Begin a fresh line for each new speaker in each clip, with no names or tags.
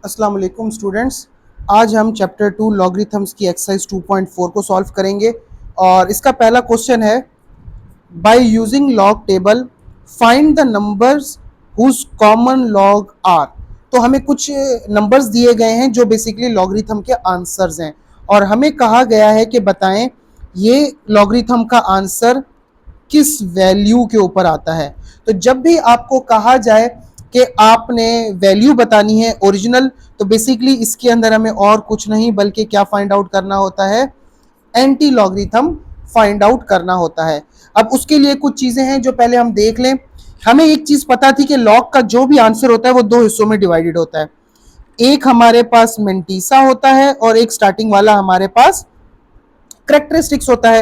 अस्सलाम वालेकुम स्टूडेंट्स। आज हम चैप्टर 2 लॉगरिथम्स की एक्सरसाइज 2.4 को सॉल्व करेंगे और इसका पहला क्वेश्चन है by using log table find the numbers whose common log are. तो हमें कुछ नंबर्स दिए गए हैं जो बेसिकली लॉगरिथम के आंसर्स हैं और हमें कहा गया है कि बताएं ये लॉगरिथम का आंसर किस वैल्यू के ऊपर आता है। तो जब भी आपको कहा जाए कि आपने वैल्यू बतानी है ओरिजिनल, तो बेसिकली इसके अंदर हमें और कुछ नहीं बल्कि क्या फाइंड आउट करना होता है, एंटी लॉगरिथम फाइंड आउट करना होता है। अब उसके लिए कुछ चीजें हैं जो पहले हम देख लें। हमें एक चीज पता थी कि लॉग का जो भी आंसर होता है वो दो हिस्सों में डिवाइडेड होता है। एक हमारे पास मेंटीसा होता है और एक स्टार्टिंग वाला हमारे पास करेक्टरिस्टिक्स होता है।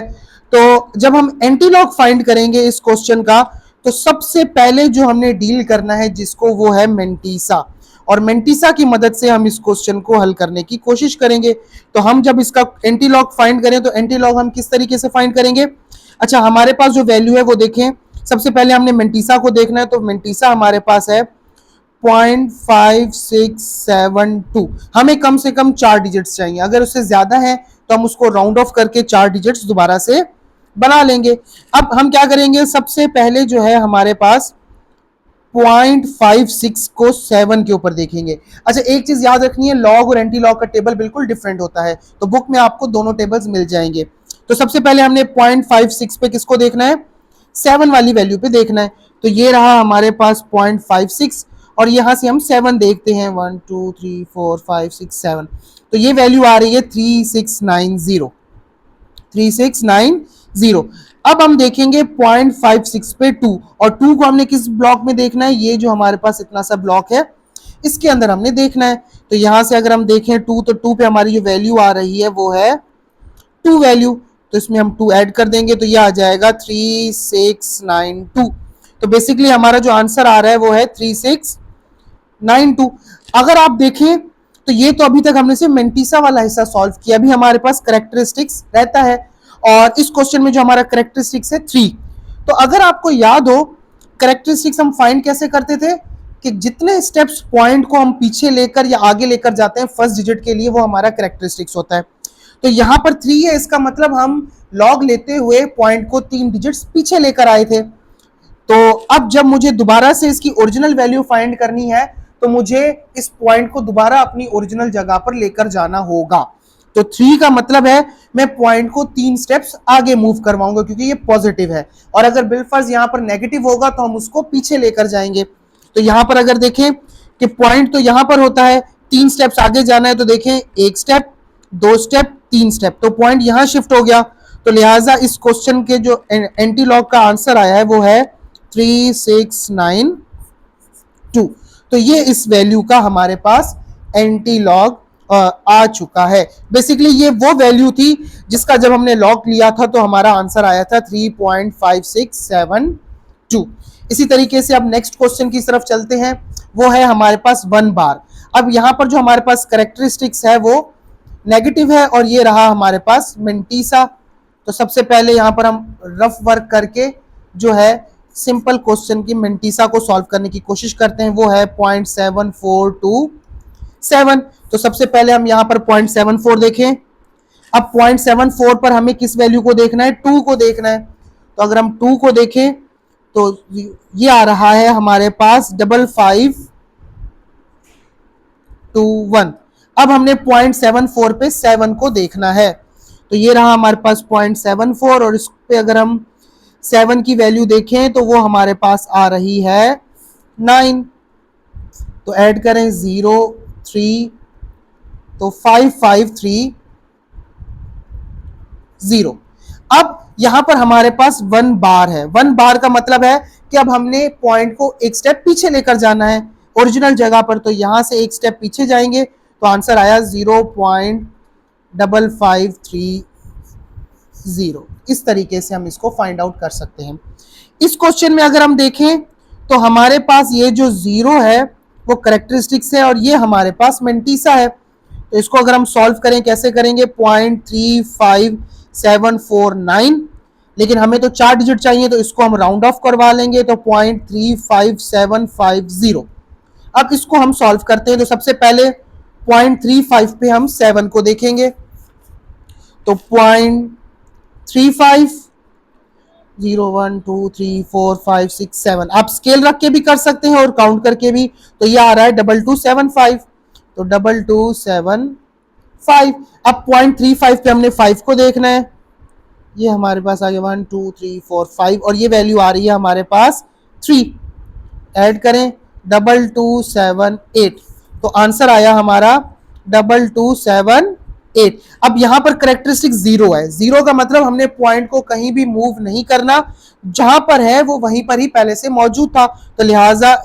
तो जब हम एंटीलॉग फाइंड करेंगे इस क्वेश्चन का, तो सबसे पहले जो हमने डील करना है जिसको वो है मेंटीसा, और मेंटीसा की मदद से हम इस क्वेश्चन को हल करने की कोशिश करेंगे। तो हम जब इसका एंटीलॉग फाइंड करें तो एंटीलॉग हम किस तरीके से फाइंड करेंगे। अच्छा, हमारे पास जो वैल्यू है वो देखें। सबसे पहले हमने मेंटीसा को देखना है, तो मेंटीसा हमारे पास है 0.5672। हमें कम से कम 4 डिजिट्स चाहिए, अगर उससे ज्यादा है तो हम उसको राउंड ऑफ करके 4 डिजिट्स दोबारा से बना लेंगे। अब हम क्या करेंगे, सबसे पहले जो है हमारे पास 0.56 को 7 के ऊपर देखेंगे। अच्छा, एक चीज याद रखनी है, लॉग और एंटी लॉग का टेबल बिल्कुल डिफरेंट होता है, तो बुक में आपको दोनों टेबल्स मिल जाएंगे। तो सबसे पहले हमने 0.56 पे किसको देखना है, 7 वाली वैल्यू पे देखना है। तो ये रहा हमारे पास 0.56 और यहां से हम 7 देखते हैं, 1 2 3 4 5 6 7। तो ये वैल्यू आ रही है 3690, 3690। अब हम देखेंगे 0.56 पे 2, और 2 को हमने किस ब्लॉक में देखना है, ये जो हमारे पास इतना सा ब्लॉक है इसके अंदर हमने देखना है। तो यहां से अगर हम देखें 2, तो 2 पे हमारी जो वैल्यू आ रही है वो है 2 वैल्यू, तो इसमें हम 2 ऐड कर देंगे तो ये आ जाएगा 3692। तो बेसिकली हमारा जो आंसर आ रहा है वो है 3692। अगर आप देखें तो ये तो अभी तक हमने सिर्फ मेंटीसा वाला हिस्सा सॉल्व किया, अभी हमारे पास करेक्टरिस्टिक्स रहता है और इस क्वेश्चन में जो हमारा करेक्टरिस्टिक्स है 3। तो अगर आपको याद हो, करेक्टरिस्टिक्स हम फाइंड कैसे करते थे कि जितने स्टेप्स पॉइंट को हम पीछे लेकर या आगे लेकर जाते हैं फर्स्ट डिजिट के लिए, वो हमारा करेक्टरिस्टिक्स होता है। तो यहां पर 3 है, इसका मतलब हम लॉग लेते हुए पॉइंट को 3 डिजिट्स पीछे लेकर आए थे। तो अब जब मुझे दोबारा से इसकी ओरिजिनल वैल्यू फाइंड करनी है, तो मुझे इस पॉइंट को दोबारा अपनी ओरिजिनल जगह पर लेकर जाना होगा। तो 3 का मतलब है मैं पॉइंट को 3 स्टेप्स आगे मूव करवाऊंगा क्योंकि ये पॉजिटिव है, और अगर बिलफर्ज यहां पर नेगेटिव होगा तो हम उसको पीछे लेकर जाएंगे। तो यहां पर अगर देखें कि पॉइंट तो यहां पर होता है, 3 स्टेप्स आगे जाना है, तो देखें 1 स्टेप, 2 स्टेप, 3 स्टेप, तो पॉइंट यहां शिफ्ट हो गया। तो लिहाजा इस क्वेश्चन के जो एंटी लॉग का आंसर आया है वो है 3692। तो ये इस वैल्यू का हमारे पास एंटी लॉग आ चुका है। बेसिकली ये वो वैल्यू थी जिसका जब हमने लॉग लिया था तो हमारा आंसर आया था 3.5672। इसी तरीके से अब नेक्स्ट क्वेश्चन की तरफ चलते हैं, वो है हमारे पास 1 बार। अब यहां पर जो हमारे पास करेक्टरिस्टिक्स है वो नेगेटिव है और ये रहा हमारे पास मेंटीसा। तो सबसे पहले यहां पर हम रफ वर्क करके जो है सिंपल क्वेश्चन की मेंटीसा को सॉल्व करने की कोशिश करते हैं, वो है 0.7427। तो सबसे पहले हम यहां पर 0.74 देखें। अब 0.74 पर हमें किस वैल्यू को देखना है, 2 को देखना है। तो अगर हम 2 को देखें तो ये आ रहा है हमारे पास 5521। अब हमने 0.74 पे 7 को देखना है, तो ये रहा हमारे पास 0.74, और इस पे अगर हम 7 की वैल्यू देखें तो वो हमारे पास आ रही है 9। तो ऐड करें 0 3, तो 5530। अब यहां पर हमारे पास 1 बार है। 1 बार का मतलब है कि अब हमने पॉइंट को एक स्टेप पीछे लेकर जाना है ओरिजिनल जगह पर। तो यहां से एक स्टेप पीछे जाएंगे तो आंसर आया 0.5530। इस तरीके से हम इसको फाइंड आउट कर सकते हैं। इस क्वेश्चन में अगर हम देखें तो हमारे पास ये जो 0 है वो करेक्टरिस्टिक्स है और ये हमारे पास मेंटीसा है। तो इसको अगर हम सॉल्व करें, कैसे करेंगे, 0.35749, लेकिन हमें तो 4 डिजिट चाहिए तो इसको हम राउंड ऑफ करवा लेंगे, तो 0.35750। अब इसको हम सॉल्व करते हैं। तो सबसे पहले 0.35 पे हम 7 को देखेंगे, तो 0.35, 0 1 2 3 4 5 6 7, आप स्केल रख के भी कर सकते हैं और काउंट करके भी। तो ये आ रहा है 2275, तो 2275। अब 0.35 पे हमने 5 को देखना है, ये हमारे पास आ गया 1 2 3 4 5, और ये वैल्यू आ रही है हमारे पास 3। ऐड करें 2278, तो आंसर आया हमारा 2278। अब यहां पर करेक्टरिस्टिक 0 है, 0 का मतलब हमने पॉइंट को कहीं भी मूव नहीं करना, जहां पर है वो वहीं पर ही पहले से मौजूद था, तो लिहाजा